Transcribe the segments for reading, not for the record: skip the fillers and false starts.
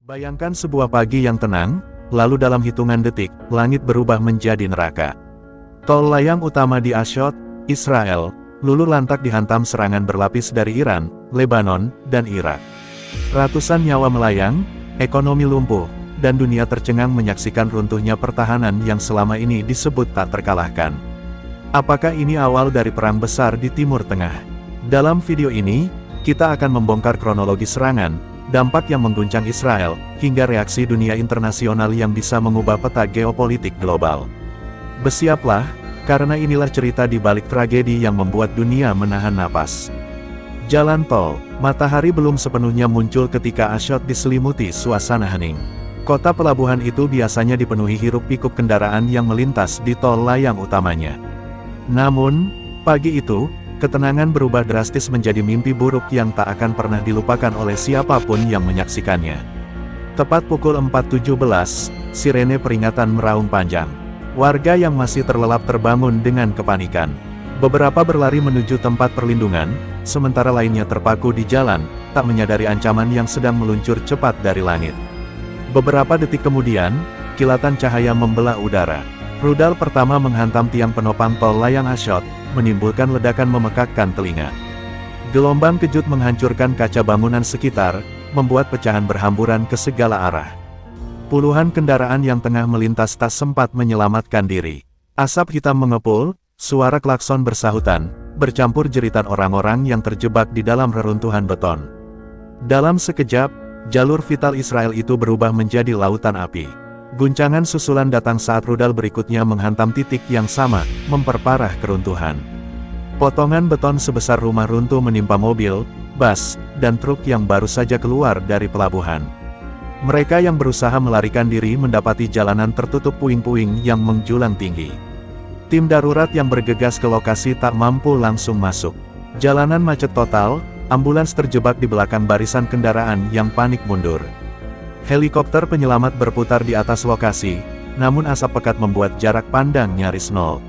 Bayangkan sebuah pagi yang tenang, lalu dalam hitungan detik, langit berubah menjadi neraka. Tol layang utama di Ashdod, Israel, luluh lantak dihantam serangan berlapis dari Iran, Lebanon, dan Irak. Ratusan nyawa melayang, ekonomi lumpuh, dan dunia tercengang menyaksikan runtuhnya pertahanan yang selama ini disebut tak terkalahkan. Apakah ini awal dari perang besar di Timur Tengah? Dalam video ini, kita akan membongkar kronologi serangan, dampak yang mengguncang Israel, hingga reaksi dunia internasional yang bisa mengubah peta geopolitik global. Bersiaplah, karena inilah cerita di balik tragedi yang membuat dunia menahan napas. Jalan tol, matahari belum sepenuhnya muncul ketika Ashdod diselimuti suasana hening. Kota pelabuhan itu biasanya dipenuhi hiruk-pikuk kendaraan yang melintas di tol layang utamanya. Namun, pagi itu, ketenangan berubah drastis menjadi mimpi buruk yang tak akan pernah dilupakan oleh siapapun yang menyaksikannya. Tepat pukul 4.17, sirene peringatan meraung panjang. Warga yang masih terlelap terbangun dengan kepanikan. Beberapa berlari menuju tempat perlindungan, sementara lainnya terpaku di jalan, tak menyadari ancaman yang sedang meluncur cepat dari langit. Beberapa detik kemudian, kilatan cahaya membelah udara. Rudal pertama menghantam tiang penopang tol layang Ashdod, menimbulkan ledakan memekakkan telinga. Gelombang kejut menghancurkan kaca bangunan sekitar, membuat pecahan berhamburan ke segala arah. Puluhan kendaraan yang tengah melintas tak sempat menyelamatkan diri. Asap hitam mengepul, suara klakson bersahutan, bercampur jeritan orang-orang yang terjebak di dalam reruntuhan beton. Dalam sekejap, jalur vital Israel itu berubah menjadi lautan api. Guncangan susulan datang saat rudal berikutnya menghantam titik yang sama, memperparah keruntuhan. Potongan beton sebesar rumah runtuh menimpa mobil, bus, dan truk yang baru saja keluar dari pelabuhan. Mereka yang berusaha melarikan diri mendapati jalanan tertutup puing-puing yang menjulang tinggi. Tim darurat yang bergegas ke lokasi tak mampu langsung masuk. Jalanan macet total, ambulans terjebak di belakang barisan kendaraan yang panik mundur. Helikopter penyelamat berputar di atas lokasi, namun asap pekat membuat jarak pandang nyaris nol.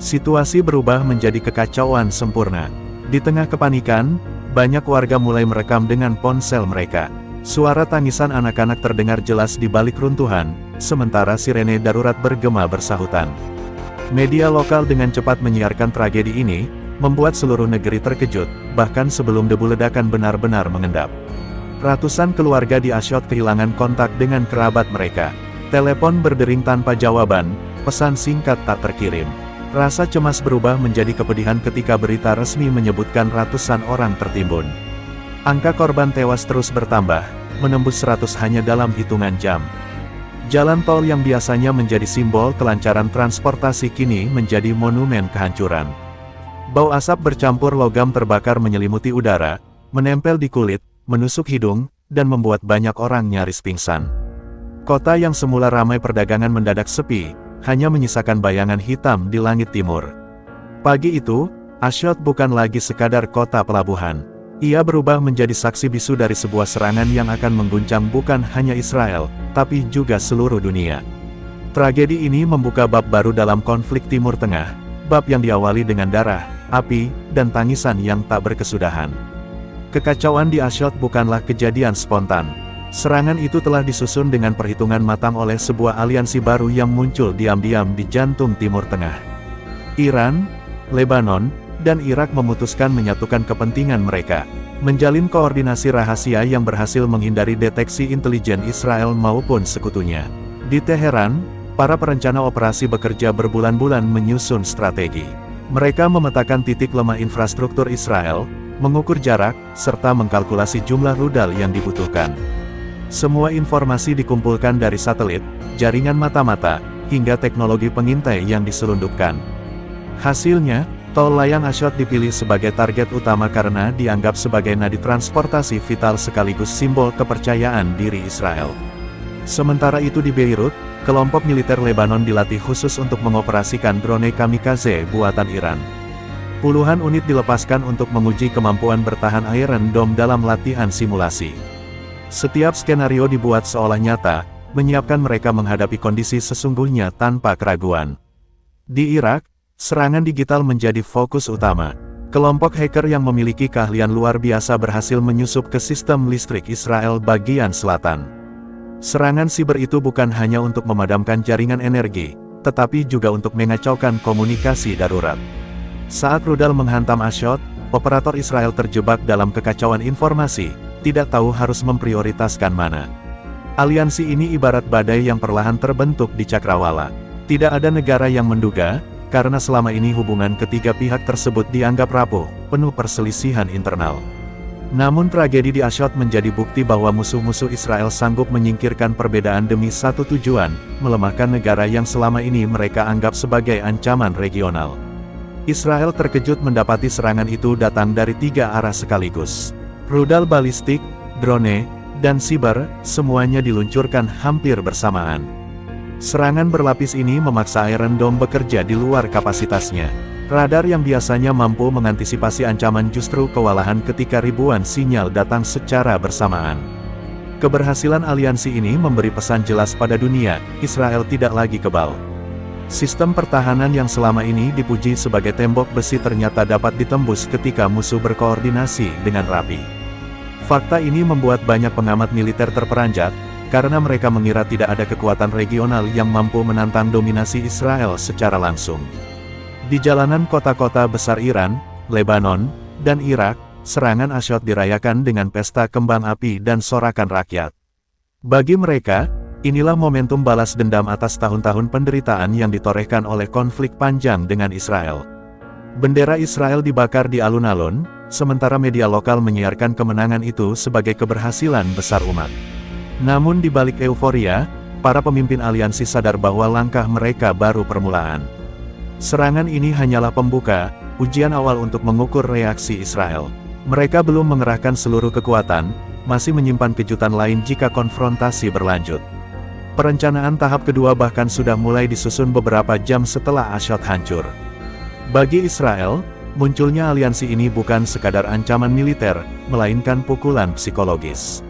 Situasi berubah menjadi kekacauan sempurna. Di tengah kepanikan, banyak warga mulai merekam dengan ponsel mereka. Suara tangisan anak-anak terdengar jelas di balik runtuhan, sementara sirene darurat bergema bersahutan. Media lokal dengan cepat menyiarkan tragedi ini, membuat seluruh negeri terkejut, bahkan sebelum debu ledakan benar-benar mengendap. Ratusan keluarga di Ashdod kehilangan kontak dengan kerabat mereka. Telepon berdering tanpa jawaban, pesan singkat tak terkirim. Rasa cemas berubah menjadi kepedihan ketika berita resmi menyebutkan ratusan orang tertimbun. Angka korban tewas terus bertambah, menembus 100 hanya dalam hitungan jam. Jalan tol yang biasanya menjadi simbol kelancaran transportasi kini menjadi monumen kehancuran. Bau asap bercampur logam terbakar menyelimuti udara, menempel di kulit, menusuk hidung, dan membuat banyak orang nyaris pingsan. Kota yang semula ramai perdagangan mendadak sepi, hanya menyisakan bayangan hitam di langit timur. Pagi itu, Ashdod bukan lagi sekadar kota pelabuhan. Ia berubah menjadi saksi bisu dari sebuah serangan yang akan mengguncang bukan hanya Israel, tapi juga seluruh dunia. Tragedi ini membuka bab baru dalam konflik Timur Tengah, bab yang diawali dengan darah, api, dan tangisan yang tak berkesudahan. Kekacauan di Ashdod bukanlah kejadian spontan. Serangan itu telah disusun dengan perhitungan matang oleh sebuah aliansi baru yang muncul diam-diam di jantung Timur Tengah. Iran, Lebanon, dan Irak memutuskan menyatukan kepentingan mereka, menjalin koordinasi rahasia yang berhasil menghindari deteksi intelijen Israel maupun sekutunya. Di Teheran, para perencana operasi bekerja berbulan-bulan menyusun strategi. Mereka memetakan titik lemah infrastruktur Israel, mengukur jarak, serta mengkalkulasi jumlah rudal yang dibutuhkan. Semua informasi dikumpulkan dari satelit, jaringan mata-mata, hingga teknologi pengintai yang diselundupkan. Hasilnya, tol layang Ashdod dipilih sebagai target utama karena dianggap sebagai nadi transportasi vital sekaligus simbol kepercayaan diri Israel. Sementara itu di Beirut, kelompok militer Lebanon dilatih khusus untuk mengoperasikan drone kamikaze buatan Iran. Puluhan unit dilepaskan untuk menguji kemampuan bertahan Iron Dome dalam latihan simulasi. Setiap skenario dibuat seolah nyata, menyiapkan mereka menghadapi kondisi sesungguhnya tanpa keraguan. Di Irak, serangan digital menjadi fokus utama. Kelompok hacker yang memiliki keahlian luar biasa berhasil menyusup ke sistem listrik Israel bagian selatan. Serangan siber itu bukan hanya untuk memadamkan jaringan energi, tetapi juga untuk mengacaukan komunikasi darurat. Saat rudal menghantam Ashdod, operator Israel terjebak dalam kekacauan informasi, tidak tahu harus memprioritaskan mana. Aliansi ini ibarat badai yang perlahan terbentuk di cakrawala. Tidak ada negara yang menduga, karena selama ini hubungan ketiga pihak tersebut dianggap rapuh, penuh perselisihan internal. Namun tragedi di Ashdod menjadi bukti bahwa musuh-musuh Israel sanggup menyingkirkan perbedaan demi satu tujuan, melemahkan negara yang selama ini mereka anggap sebagai ancaman regional. Israel terkejut mendapati serangan itu datang dari 3 arah sekaligus. Rudal balistik, drone, dan siber, semuanya diluncurkan hampir bersamaan. Serangan berlapis ini memaksa Iron Dome bekerja di luar kapasitasnya. Radar yang biasanya mampu mengantisipasi ancaman justru kewalahan ketika ribuan sinyal datang secara bersamaan. Keberhasilan aliansi ini memberi pesan jelas pada dunia, Israel tidak lagi kebal. Sistem pertahanan yang selama ini dipuji sebagai tembok besi ternyata dapat ditembus ketika musuh berkoordinasi dengan rapi. Fakta ini membuat banyak pengamat militer terperanjat, karena mereka mengira tidak ada kekuatan regional yang mampu menantang dominasi Israel secara langsung. Di jalanan kota-kota besar Iran, Lebanon, dan Irak, serangan Ashdod dirayakan dengan pesta kembang api dan sorakan rakyat. Bagi mereka, inilah momentum balas dendam atas tahun-tahun penderitaan yang ditorehkan oleh konflik panjang dengan Israel. Bendera Israel dibakar di alun-alun, sementara media lokal menyiarkan kemenangan itu sebagai keberhasilan besar umat. Namun di balik euforia, para pemimpin aliansi sadar bahwa langkah mereka baru permulaan. Serangan ini hanyalah pembuka, ujian awal untuk mengukur reaksi Israel. Mereka belum mengerahkan seluruh kekuatan, masih menyimpan kejutan lain jika konfrontasi berlanjut. Perencanaan tahap kedua bahkan sudah mulai disusun beberapa jam setelah Ashdod hancur. Bagi Israel, munculnya aliansi ini bukan sekadar ancaman militer, melainkan pukulan psikologis.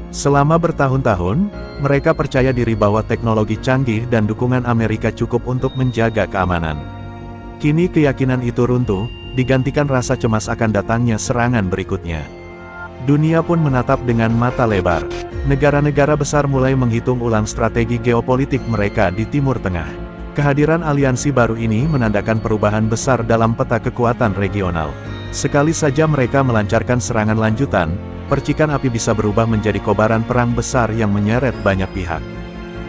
Selama bertahun-tahun, mereka percaya diri bahwa teknologi canggih dan dukungan Amerika cukup untuk menjaga keamanan. Kini keyakinan itu runtuh, digantikan rasa cemas akan datangnya serangan berikutnya. Dunia pun menatap dengan mata lebar. Negara-negara besar mulai menghitung ulang strategi geopolitik mereka di Timur Tengah. Kehadiran aliansi baru ini menandakan perubahan besar dalam peta kekuatan regional. Sekali saja mereka melancarkan serangan lanjutan, percikan api bisa berubah menjadi kobaran perang besar yang menyeret banyak pihak.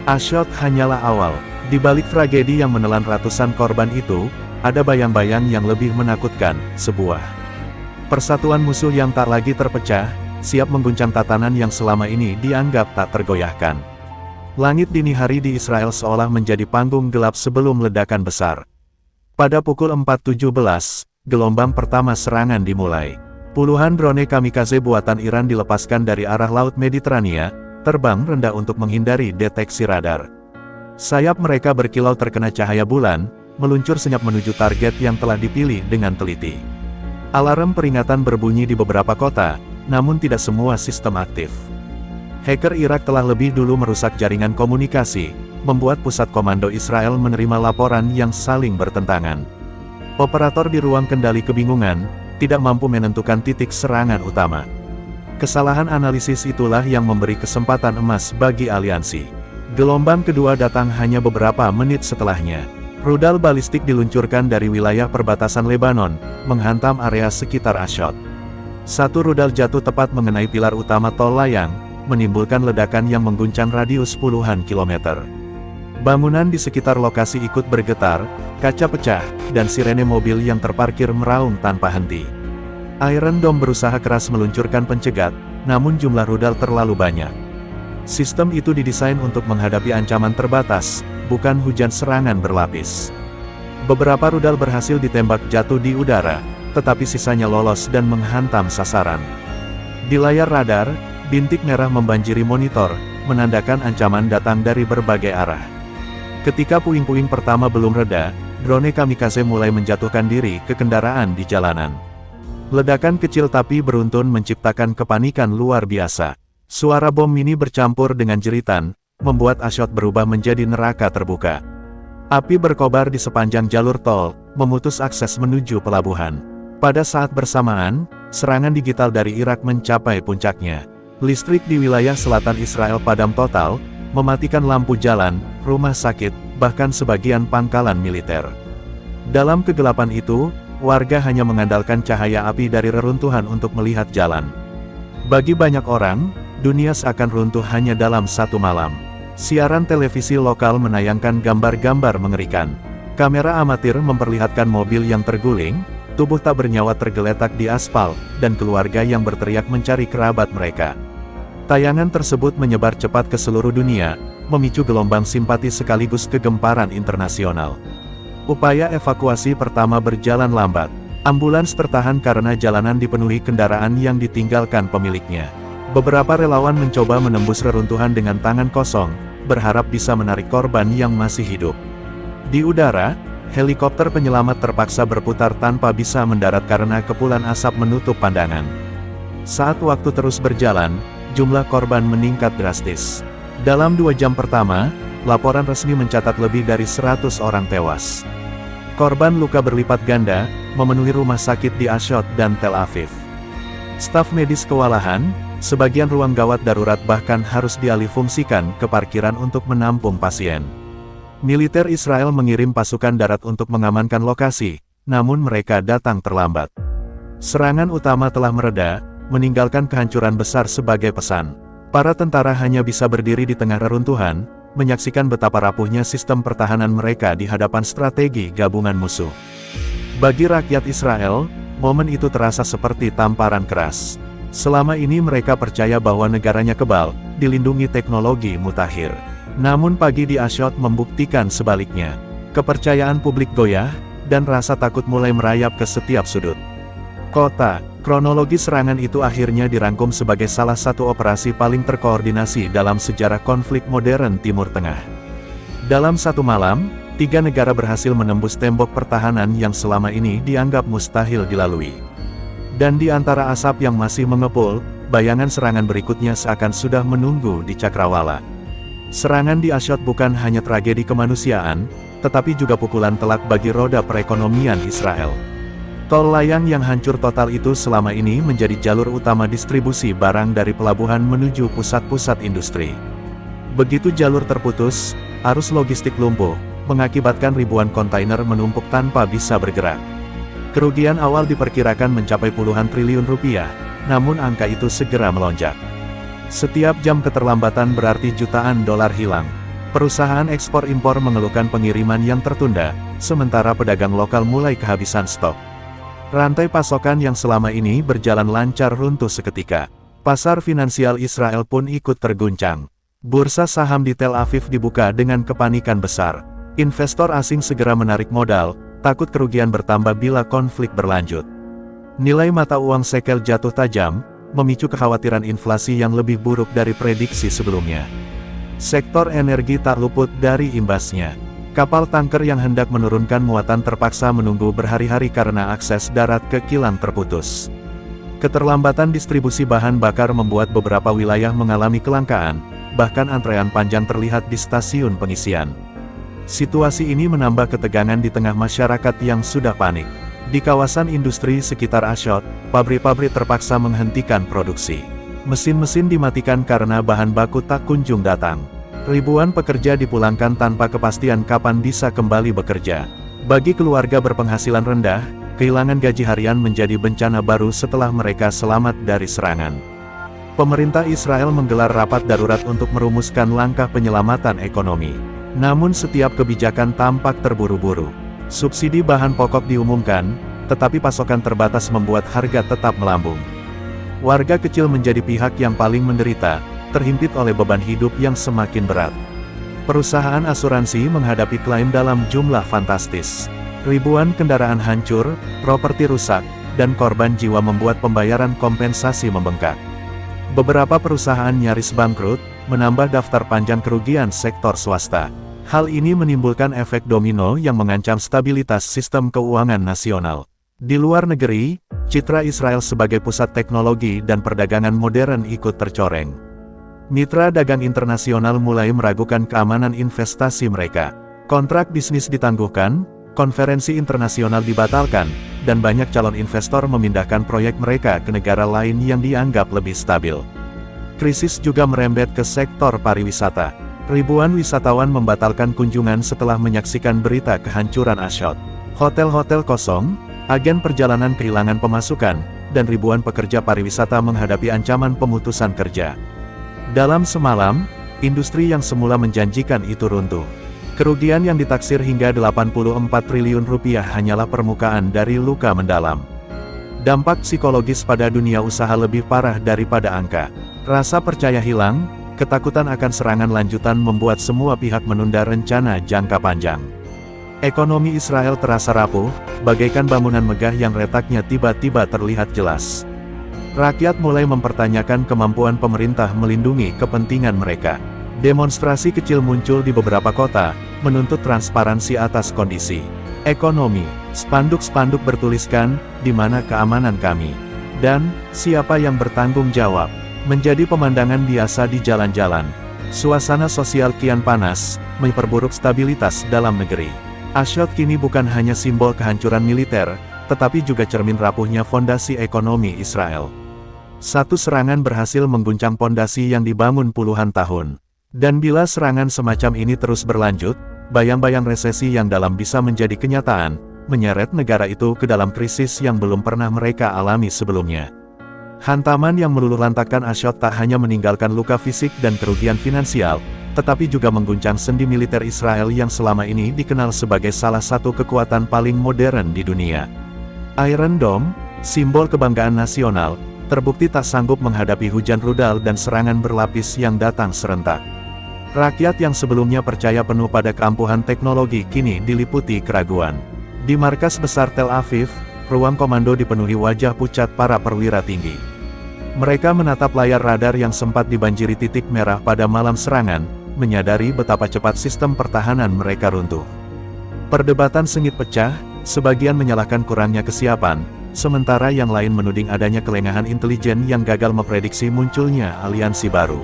Ashdod hanyalah awal. Di balik tragedi yang menelan ratusan korban itu, ada bayang-bayang yang lebih menakutkan, sebuah persatuan musuh yang tak lagi terpecah, siap mengguncang tatanan yang selama ini dianggap tak tergoyahkan. Langit dini hari di Israel seolah menjadi panggung gelap sebelum ledakan besar. Pada pukul 4.17, gelombang pertama serangan dimulai. Puluhan drone kamikaze buatan Iran dilepaskan dari arah Laut Mediterania, terbang rendah untuk menghindari deteksi radar. Sayap mereka berkilau terkena cahaya bulan, meluncur senyap menuju target yang telah dipilih dengan teliti. Alarm peringatan berbunyi di beberapa kota, namun tidak semua sistem aktif. Hacker Irak telah lebih dulu merusak jaringan komunikasi, membuat pusat komando Israel menerima laporan yang saling bertentangan. Operator di ruang kendali kebingungan, tidak mampu menentukan titik serangan utama. Kesalahan analisis itulah yang memberi kesempatan emas bagi aliansi. Gelombang kedua datang hanya beberapa menit setelahnya. Rudal balistik diluncurkan dari wilayah perbatasan Lebanon, menghantam area sekitar Ashdod. Satu rudal jatuh tepat mengenai pilar utama tol layang, menimbulkan ledakan yang mengguncang radius puluhan kilometer. Bangunan di sekitar lokasi ikut bergetar, kaca pecah, dan sirene mobil yang terparkir meraung tanpa henti. Iron Dome berusaha keras meluncurkan pencegat, namun jumlah rudal terlalu banyak. Sistem itu didesain untuk menghadapi ancaman terbatas, bukan hujan serangan berlapis. Beberapa rudal berhasil ditembak jatuh di udara, tetapi sisanya lolos dan menghantam sasaran. Di layar radar, bintik merah membanjiri monitor, menandakan ancaman datang dari berbagai arah. Ketika puing-puing pertama belum reda, drone kamikaze mulai menjatuhkan diri ke kendaraan di jalanan. Ledakan kecil tapi beruntun menciptakan kepanikan luar biasa. Suara bom mini bercampur dengan jeritan, membuat Ashdod berubah menjadi neraka terbuka. Api berkobar di sepanjang jalur tol, memutus akses menuju pelabuhan. Pada saat bersamaan, serangan digital dari Irak mencapai puncaknya. Listrik di wilayah selatan Israel padam total, mematikan lampu jalan, rumah sakit, bahkan sebagian pangkalan militer. Dalam kegelapan itu, warga hanya mengandalkan cahaya api dari reruntuhan untuk melihat jalan. Bagi banyak orang, dunia seakan runtuh hanya dalam satu malam. Siaran televisi lokal menayangkan gambar-gambar mengerikan. Kamera amatir memperlihatkan mobil yang terguling, tubuh tak bernyawa tergeletak di aspal, dan keluarga yang berteriak mencari kerabat mereka. Tayangan tersebut menyebar cepat ke seluruh dunia, memicu gelombang simpati sekaligus kegemparan internasional. Upaya evakuasi pertama berjalan lambat. Ambulans tertahan karena jalanan dipenuhi kendaraan yang ditinggalkan pemiliknya. Beberapa relawan mencoba menembus reruntuhan dengan tangan kosong, berharap bisa menarik korban yang masih hidup. Di udara, helikopter penyelamat terpaksa berputar tanpa bisa mendarat karena kepulan asap menutup pandangan. Saat waktu terus berjalan, jumlah korban meningkat drastis. Dalam 2 jam pertama, laporan resmi mencatat lebih dari 100 orang tewas. Korban luka berlipat ganda, memenuhi rumah sakit di Ashdod dan Tel Aviv. Staf medis kewalahan, sebagian ruang gawat darurat bahkan harus dialihfungsikan ke parkiran untuk menampung pasien. Militer Israel mengirim pasukan darat untuk mengamankan lokasi, namun mereka datang terlambat. Serangan utama telah mereda, meninggalkan kehancuran besar sebagai pesan. Para tentara hanya bisa berdiri di tengah reruntuhan, menyaksikan betapa rapuhnya sistem pertahanan mereka di hadapan strategi gabungan musuh. Bagi rakyat Israel, momen itu terasa seperti tamparan keras. Selama ini mereka percaya bahwa negaranya kebal, dilindungi teknologi mutakhir. Namun pagi di Ashdod membuktikan sebaliknya. Kepercayaan publik goyah, dan rasa takut mulai merayap ke setiap sudut kota. Kronologi serangan itu akhirnya dirangkum sebagai salah satu operasi paling terkoordinasi dalam sejarah konflik modern Timur Tengah. Dalam satu malam, 3 negara berhasil menembus tembok pertahanan yang selama ini dianggap mustahil dilalui. Dan di antara asap yang masih mengepul, bayangan serangan berikutnya seakan sudah menunggu di cakrawala. Serangan di Ashdod bukan hanya tragedi kemanusiaan, tetapi juga pukulan telak bagi roda perekonomian Israel. Tol layang yang hancur total itu selama ini menjadi jalur utama distribusi barang dari pelabuhan menuju pusat-pusat industri. Begitu jalur terputus, arus logistik lumpuh, mengakibatkan ribuan kontainer menumpuk tanpa bisa bergerak. Kerugian awal diperkirakan mencapai puluhan triliun rupiah, namun angka itu segera melonjak. Setiap jam keterlambatan berarti jutaan dolar hilang. Perusahaan ekspor-impor mengeluhkan pengiriman yang tertunda, sementara pedagang lokal mulai kehabisan stok. Rantai pasokan yang selama ini berjalan lancar runtuh seketika. Pasar finansial Israel pun ikut terguncang. Bursa saham di Tel Aviv dibuka dengan kepanikan besar. Investor asing segera menarik modal, takut kerugian bertambah bila konflik berlanjut. Nilai mata uang shekel jatuh tajam, memicu kekhawatiran inflasi yang lebih buruk dari prediksi sebelumnya. Sektor energi tak luput dari imbasnya. Kapal tanker yang hendak menurunkan muatan terpaksa menunggu berhari-hari karena akses darat ke kilang terputus. Keterlambatan distribusi bahan bakar membuat beberapa wilayah mengalami kelangkaan, bahkan antrean panjang terlihat di stasiun pengisian. Situasi ini menambah ketegangan di tengah masyarakat yang sudah panik. Di kawasan industri sekitar Ashdod, pabrik-pabrik terpaksa menghentikan produksi. Mesin-mesin dimatikan karena bahan baku tak kunjung datang. Ribuan pekerja dipulangkan tanpa kepastian kapan bisa kembali bekerja. Bagi keluarga berpenghasilan rendah, kehilangan gaji harian menjadi bencana baru setelah mereka selamat dari serangan. Pemerintah Israel menggelar rapat darurat untuk merumuskan langkah penyelamatan ekonomi. Namun setiap kebijakan tampak terburu-buru. Subsidi bahan pokok diumumkan, tetapi pasokan terbatas membuat harga tetap melambung. Warga kecil menjadi pihak yang paling menderita, terhimpit oleh beban hidup yang semakin berat. Perusahaan asuransi menghadapi klaim dalam jumlah fantastis. Ribuan kendaraan hancur, properti rusak, dan korban jiwa membuat pembayaran kompensasi membengkak. Beberapa perusahaan nyaris bangkrut, menambah daftar panjang kerugian sektor swasta. Hal ini menimbulkan efek domino yang mengancam stabilitas sistem keuangan nasional. Di luar negeri, citra Israel sebagai pusat teknologi dan perdagangan modern ikut tercoreng. Mitra dagang internasional mulai meragukan keamanan investasi mereka. Kontrak bisnis ditangguhkan, konferensi internasional dibatalkan, dan banyak calon investor memindahkan proyek mereka ke negara lain yang dianggap lebih stabil. Krisis juga merembet ke sektor pariwisata. Ribuan wisatawan membatalkan kunjungan setelah menyaksikan berita kehancuran Ashdod. Hotel-hotel kosong, agen perjalanan kehilangan pemasukan, dan ribuan pekerja pariwisata menghadapi ancaman pemutusan kerja. Dalam semalam, industri yang semula menjanjikan itu runtuh. Kerugian yang ditaksir hingga 84 triliun rupiah hanyalah permukaan dari luka mendalam. Dampak psikologis pada dunia usaha lebih parah daripada angka. Rasa percaya hilang, ketakutan akan serangan lanjutan membuat semua pihak menunda rencana jangka panjang. Ekonomi Israel terasa rapuh, bagaikan bangunan megah yang retaknya tiba-tiba terlihat jelas. Rakyat mulai mempertanyakan kemampuan pemerintah melindungi kepentingan mereka. Demonstrasi kecil muncul di beberapa kota, menuntut transparansi atas kondisi ekonomi. Spanduk-spanduk bertuliskan, "Di mana keamanan kami?" dan "Siapa yang bertanggung jawab?" menjadi pemandangan biasa di jalan-jalan. Suasana sosial kian panas, memperburuk stabilitas dalam negeri. Ashdod kini bukan hanya simbol kehancuran militer, tetapi juga cermin rapuhnya fondasi ekonomi Israel. Satu serangan berhasil mengguncang fondasi yang dibangun puluhan tahun. Dan bila serangan semacam ini terus berlanjut, bayang-bayang resesi yang dalam bisa menjadi kenyataan, menyeret negara itu ke dalam krisis yang belum pernah mereka alami sebelumnya. Hantaman yang meluluhlantakkan Ashdod tak hanya meninggalkan luka fisik dan kerugian finansial, tetapi juga mengguncang sendi militer Israel yang selama ini dikenal sebagai salah satu kekuatan paling modern di dunia. Iron Dome, simbol kebanggaan nasional, terbukti tak sanggup menghadapi hujan rudal dan serangan berlapis yang datang serentak. Rakyat yang sebelumnya percaya penuh pada keampuhan teknologi kini diliputi keraguan. Di markas besar Tel Aviv, ruang komando dipenuhi wajah pucat para perwira tinggi. Mereka menatap layar radar yang sempat dibanjiri titik merah pada malam serangan, menyadari betapa cepat sistem pertahanan mereka runtuh. Perdebatan sengit pecah, sebagian menyalahkan kurangnya kesiapan, sementara yang lain menuding adanya kelengahan intelijen yang gagal memprediksi munculnya aliansi baru.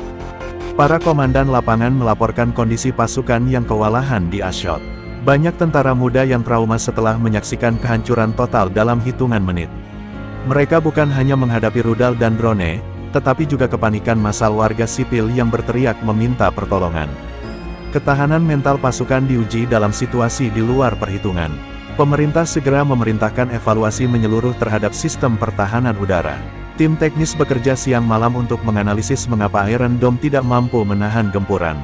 Para komandan lapangan melaporkan kondisi pasukan yang kewalahan di Ashdod. Banyak tentara muda yang trauma setelah menyaksikan kehancuran total dalam hitungan menit. Mereka bukan hanya menghadapi rudal dan drone, tetapi juga kepanikan massal warga sipil yang berteriak meminta pertolongan. Ketahanan mental pasukan diuji dalam situasi di luar perhitungan. Pemerintah segera memerintahkan evaluasi menyeluruh terhadap sistem pertahanan udara. Tim teknis bekerja siang malam untuk menganalisis mengapa Iron Dome tidak mampu menahan gempuran.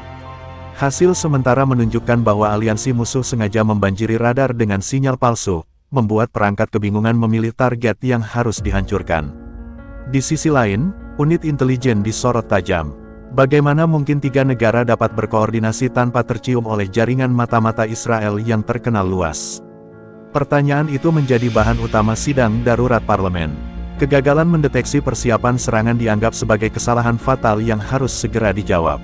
Hasil sementara menunjukkan bahwa aliansi musuh sengaja membanjiri radar dengan sinyal palsu, membuat perangkat kebingungan memilih target yang harus dihancurkan. Di sisi lain, unit intelijen disorot tajam. Bagaimana mungkin tiga negara dapat berkoordinasi tanpa tercium oleh jaringan mata-mata Israel yang terkenal luas? Pertanyaan itu menjadi bahan utama sidang darurat parlemen. Kegagalan mendeteksi persiapan serangan dianggap sebagai kesalahan fatal yang harus segera dijawab.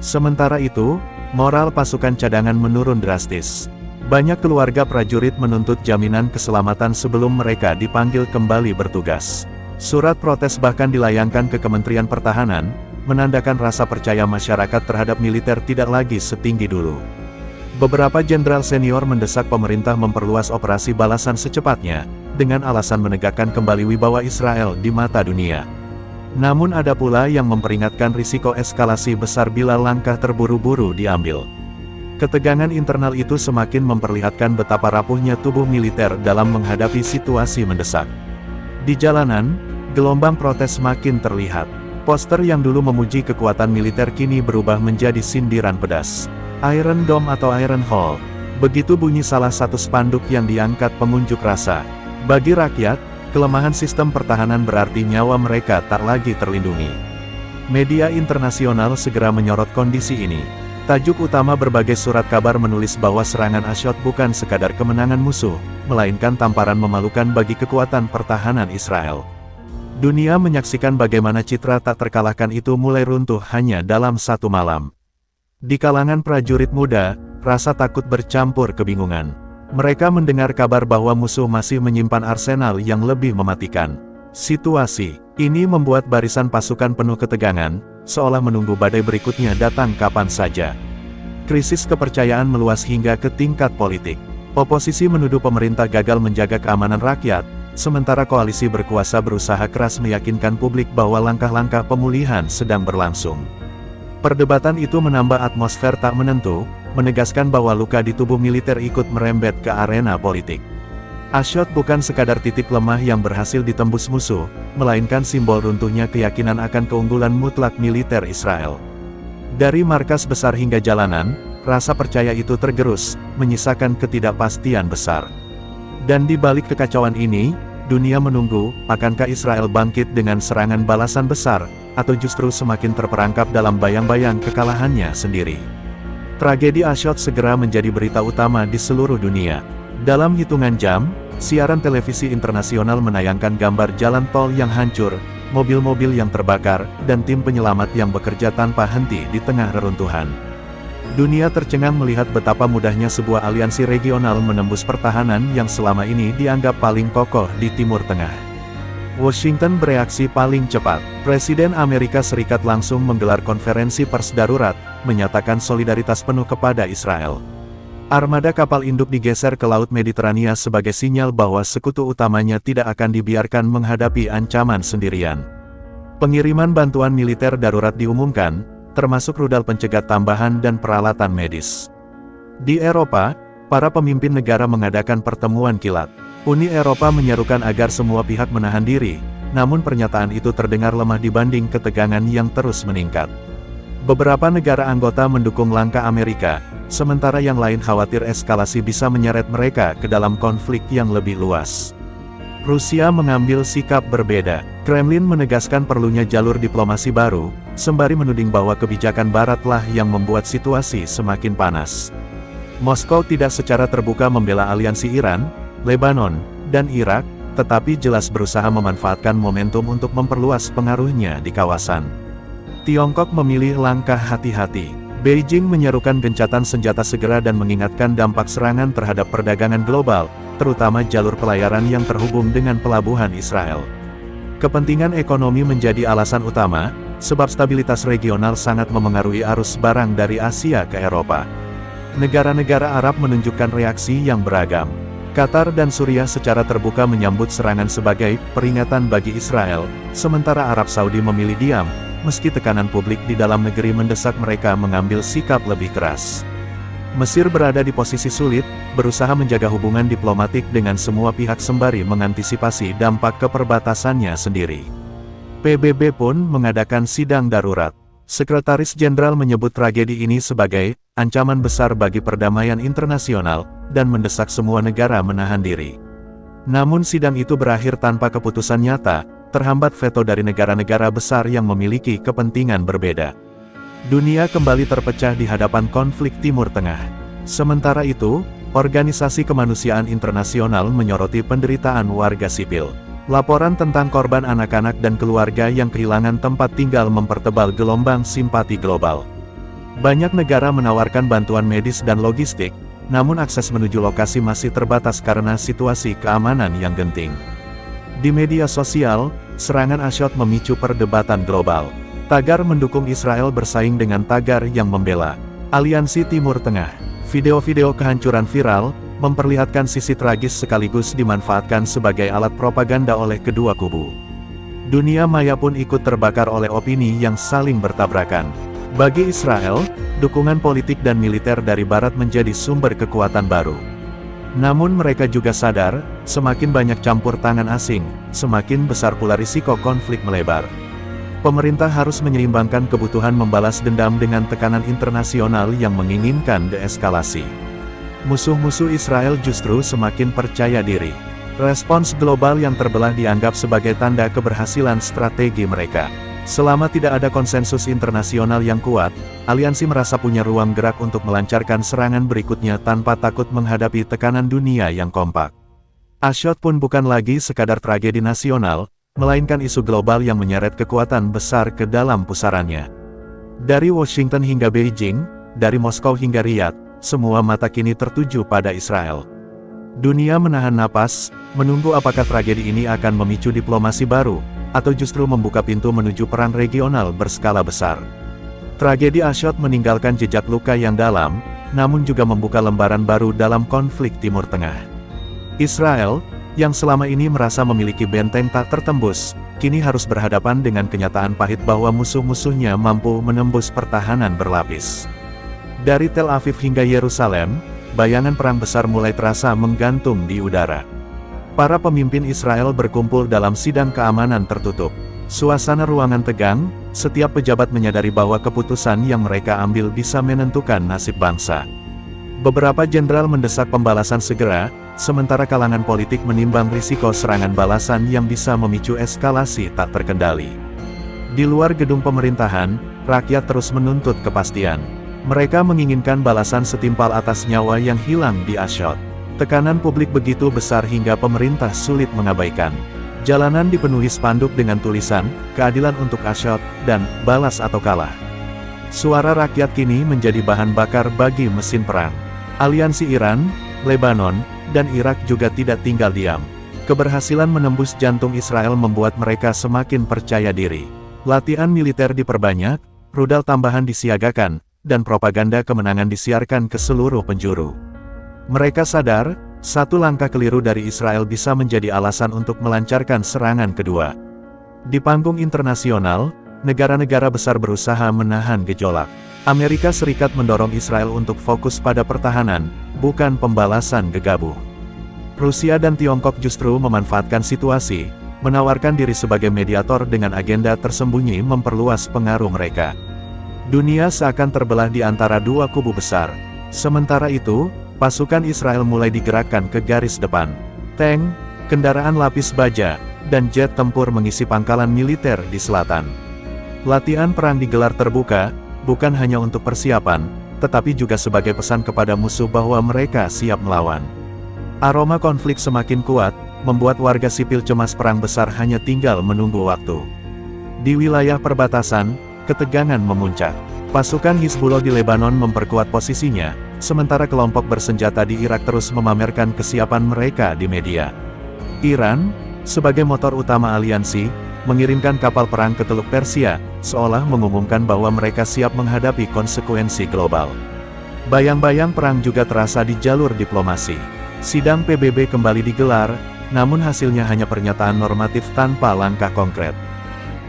Sementara itu, moral pasukan cadangan menurun drastis. Banyak keluarga prajurit menuntut jaminan keselamatan sebelum mereka dipanggil kembali bertugas. Surat protes bahkan dilayangkan ke Kementerian Pertahanan, menandakan rasa percaya masyarakat terhadap militer tidak lagi setinggi dulu. Beberapa jenderal senior mendesak pemerintah memperluas operasi balasan secepatnya, dengan alasan menegakkan kembali wibawa Israel di mata dunia. Namun ada pula yang memperingatkan risiko eskalasi besar bila langkah terburu-buru diambil. Ketegangan internal itu semakin memperlihatkan betapa rapuhnya tubuh militer dalam menghadapi situasi mendesak. Di jalanan, gelombang protes makin terlihat. Poster yang dulu memuji kekuatan militer kini berubah menjadi sindiran pedas. Iron Dome atau Iron Hall, begitu bunyi salah satu spanduk yang diangkat pengunjuk rasa. Bagi rakyat, kelemahan sistem pertahanan berarti nyawa mereka tak lagi terlindungi. Media internasional segera menyorot kondisi ini. Tajuk utama berbagai surat kabar menulis bahwa serangan Ashdod bukan sekadar kemenangan musuh, melainkan tamparan memalukan bagi kekuatan pertahanan Israel. Dunia menyaksikan bagaimana citra tak terkalahkan itu mulai runtuh hanya dalam satu malam. Di kalangan prajurit muda, rasa takut bercampur kebingungan. Mereka mendengar kabar bahwa musuh masih menyimpan arsenal yang lebih mematikan. Situasi ini membuat barisan pasukan penuh ketegangan, seolah menunggu badai berikutnya datang kapan saja. Krisis kepercayaan meluas hingga ke tingkat politik. Oposisi menuduh pemerintah gagal menjaga keamanan rakyat, sementara koalisi berkuasa berusaha keras meyakinkan publik bahwa langkah-langkah pemulihan sedang berlangsung. Perdebatan itu menambah atmosfer tak menentu, menegaskan bahwa luka di tubuh militer ikut merembet ke arena politik. Ashdod bukan sekadar titik lemah yang berhasil ditembus musuh, melainkan simbol runtuhnya keyakinan akan keunggulan mutlak militer Israel. Dari markas besar hingga jalanan, rasa percaya itu tergerus, menyisakan ketidakpastian besar. Dan di balik kekacauan ini, dunia menunggu, akankah Israel bangkit dengan serangan balasan besar, atau justru semakin terperangkap dalam bayang-bayang kekalahannya sendiri. Tragedi Ashdod segera menjadi berita utama di seluruh dunia. Dalam hitungan jam, siaran televisi internasional menayangkan gambar jalan tol yang hancur, mobil-mobil yang terbakar, dan tim penyelamat yang bekerja tanpa henti di tengah reruntuhan. Dunia tercengang melihat betapa mudahnya sebuah aliansi regional menembus pertahanan yang selama ini dianggap paling kokoh di Timur Tengah. Washington bereaksi paling cepat. Presiden Amerika Serikat langsung menggelar konferensi pers darurat, menyatakan solidaritas penuh kepada Israel. Armada kapal induk digeser ke Laut Mediterania sebagai sinyal bahwa sekutu utamanya tidak akan dibiarkan menghadapi ancaman sendirian. Pengiriman bantuan militer darurat diumumkan, termasuk rudal pencegat tambahan dan peralatan medis. Di Eropa, para pemimpin negara mengadakan pertemuan kilat. Uni Eropa menyerukan agar semua pihak menahan diri, namun pernyataan itu terdengar lemah dibanding ketegangan yang terus meningkat. Beberapa negara anggota mendukung langkah Amerika, sementara yang lain khawatir eskalasi bisa menyeret mereka ke dalam konflik yang lebih luas. Rusia mengambil sikap berbeda. Kremlin menegaskan perlunya jalur diplomasi baru, sembari menuding bahwa kebijakan Baratlah yang membuat situasi semakin panas. Moskow tidak secara terbuka membela aliansi Iran, Lebanon, dan Irak, tetapi jelas berusaha memanfaatkan momentum untuk memperluas pengaruhnya di kawasan. Tiongkok memilih langkah hati-hati. Beijing menyerukan gencatan senjata segera dan mengingatkan dampak serangan terhadap perdagangan global, terutama jalur pelayaran yang terhubung dengan pelabuhan Israel. Kepentingan ekonomi menjadi alasan utama, sebab stabilitas regional sangat memengaruhi arus barang dari Asia ke Eropa. Negara-negara Arab menunjukkan reaksi yang beragam. Qatar dan Suriah secara terbuka menyambut serangan sebagai peringatan bagi Israel, sementara Arab Saudi memilih diam, meski tekanan publik di dalam negeri mendesak mereka mengambil sikap lebih keras. Mesir berada di posisi sulit, berusaha menjaga hubungan diplomatik dengan semua pihak sembari mengantisipasi dampak ke perbatasannya sendiri. PBB pun mengadakan sidang darurat. Sekretaris Jenderal menyebut tragedi ini sebagai ancaman besar bagi perdamaian internasional, dan mendesak semua negara menahan diri. Namun sidang itu berakhir tanpa keputusan nyata, terhambat veto dari negara-negara besar yang memiliki kepentingan berbeda. Dunia kembali terpecah di hadapan konflik Timur Tengah. Sementara itu, organisasi kemanusiaan internasional menyoroti penderitaan warga sipil. Laporan tentang korban anak-anak dan keluarga yang kehilangan tempat tinggal mempertebal gelombang simpati global. Banyak negara menawarkan bantuan medis dan logistik, namun akses menuju lokasi masih terbatas karena situasi keamanan yang genting. Di media sosial, serangan Ashdod memicu perdebatan global. Tagar mendukung Israel bersaing dengan tagar yang membela Aliansi Timur Tengah. Video-video kehancuran viral, memperlihatkan sisi tragis sekaligus dimanfaatkan sebagai alat propaganda oleh kedua kubu. Dunia maya pun ikut terbakar oleh opini yang saling bertabrakan. Bagi Israel, dukungan politik dan militer dari Barat menjadi sumber kekuatan baru. Namun mereka juga sadar, semakin banyak campur tangan asing, semakin besar pula risiko konflik melebar. Pemerintah harus menyeimbangkan kebutuhan membalas dendam dengan tekanan internasional yang menginginkan deeskalasi. Musuh-musuh Israel justru semakin percaya diri. Respons global yang terbelah dianggap sebagai tanda keberhasilan strategi mereka. Selama tidak ada konsensus internasional yang kuat, aliansi merasa punya ruang gerak untuk melancarkan serangan berikutnya tanpa takut menghadapi tekanan dunia yang kompak. Ashdod pun bukan lagi sekadar tragedi nasional, melainkan isu global yang menyeret kekuatan besar ke dalam pusarannya. Dari Washington hingga Beijing, dari Moskow hingga Riyadh, semua mata kini tertuju pada Israel. Dunia menahan napas, menunggu apakah tragedi ini akan memicu diplomasi baru, atau justru membuka pintu menuju perang regional berskala besar. Tragedi Ashdod meninggalkan jejak luka yang dalam, namun juga membuka lembaran baru dalam konflik Timur Tengah. Israel, yang selama ini merasa memiliki benteng tak tertembus, kini harus berhadapan dengan kenyataan pahit bahwa musuh-musuhnya mampu menembus pertahanan berlapis. Dari Tel Aviv hingga Yerusalem, bayangan perang besar mulai terasa menggantung di udara. Para pemimpin Israel berkumpul dalam sidang keamanan tertutup. Suasana ruangan tegang, setiap pejabat menyadari bahwa keputusan yang mereka ambil bisa menentukan nasib bangsa. Beberapa jenderal mendesak pembalasan segera, sementara kalangan politik menimbang risiko serangan balasan yang bisa memicu eskalasi tak terkendali. Di luar gedung pemerintahan, rakyat terus menuntut kepastian. Mereka menginginkan balasan setimpal atas nyawa yang hilang di Ashdod. Tekanan publik begitu besar hingga pemerintah sulit mengabaikan. Jalanan dipenuhi spanduk dengan tulisan, keadilan untuk Ashdod, dan balas atau kalah. Suara rakyat kini menjadi bahan bakar bagi mesin perang. Aliansi Iran, Lebanon, dan Irak juga tidak tinggal diam. Keberhasilan menembus jantung Israel membuat mereka semakin percaya diri. Latihan militer diperbanyak, rudal tambahan disiagakan, dan propaganda kemenangan disiarkan ke seluruh penjuru. Mereka sadar, satu langkah keliru dari Israel bisa menjadi alasan untuk melancarkan serangan kedua. Di panggung internasional, negara-negara besar berusaha menahan gejolak. Amerika Serikat mendorong Israel untuk fokus pada pertahanan, bukan pembalasan gegabah. Rusia dan Tiongkok justru memanfaatkan situasi, menawarkan diri sebagai mediator dengan agenda tersembunyi memperluas pengaruh mereka. Dunia seakan terbelah di antara dua kubu besar. Sementara itu, pasukan Israel mulai digerakkan ke garis depan. Tank, kendaraan lapis baja, dan jet tempur mengisi pangkalan militer di selatan. Latihan perang digelar terbuka, bukan hanya untuk persiapan, tetapi juga sebagai pesan kepada musuh bahwa mereka siap melawan. Aroma konflik semakin kuat, membuat warga sipil cemas perang besar hanya tinggal menunggu waktu. Di wilayah perbatasan, ketegangan memuncak. Pasukan Hizbullah di Lebanon memperkuat posisinya, sementara kelompok bersenjata di Irak terus memamerkan kesiapan mereka di media. Iran, sebagai motor utama aliansi, mengirimkan kapal perang ke Teluk Persia, seolah mengumumkan bahwa mereka siap menghadapi konsekuensi global. Bayang-bayang perang juga terasa di jalur diplomasi. Sidang PBB kembali digelar, namun hasilnya hanya pernyataan normatif tanpa langkah konkret.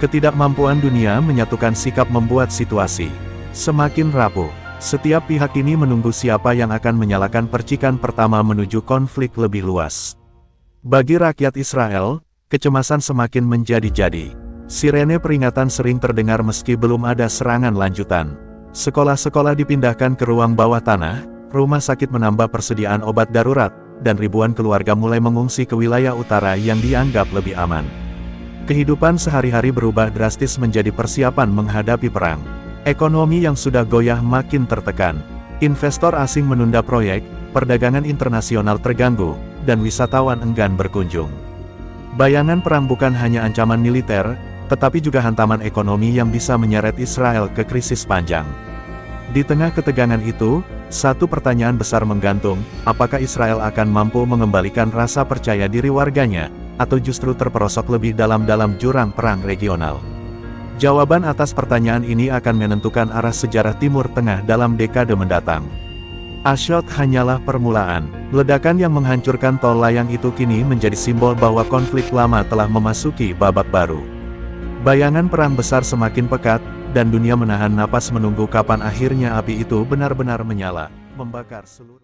Ketidakmampuan dunia menyatukan sikap membuat situasi semakin rapuh. Setiap pihak ini menunggu siapa yang akan menyalakan percikan pertama menuju konflik lebih luas. Bagi rakyat Israel, kecemasan semakin menjadi-jadi. Sirene peringatan sering terdengar meski belum ada serangan lanjutan. Sekolah-sekolah dipindahkan ke ruang bawah tanah, rumah sakit menambah persediaan obat darurat, dan ribuan keluarga mulai mengungsi ke wilayah utara yang dianggap lebih aman. Kehidupan sehari-hari berubah drastis menjadi persiapan menghadapi perang. Ekonomi yang sudah goyah makin tertekan. Investor asing menunda proyek, perdagangan internasional terganggu, dan wisatawan enggan berkunjung. Bayangan perang bukan hanya ancaman militer, tetapi juga hantaman ekonomi yang bisa menyeret Israel ke krisis panjang. Di tengah ketegangan itu, satu pertanyaan besar menggantung, apakah Israel akan mampu mengembalikan rasa percaya diri warganya, atau justru terperosok lebih dalam jurang perang regional? Jawaban atas pertanyaan ini akan menentukan arah sejarah Timur Tengah dalam dekade mendatang. Ashdod hanyalah permulaan. Ledakan yang menghancurkan tol layang itu kini menjadi simbol bahwa konflik lama telah memasuki babak baru. Bayangan perang besar semakin pekat, dan dunia menahan napas menunggu kapan akhirnya api itu benar-benar menyala, membakar seluruh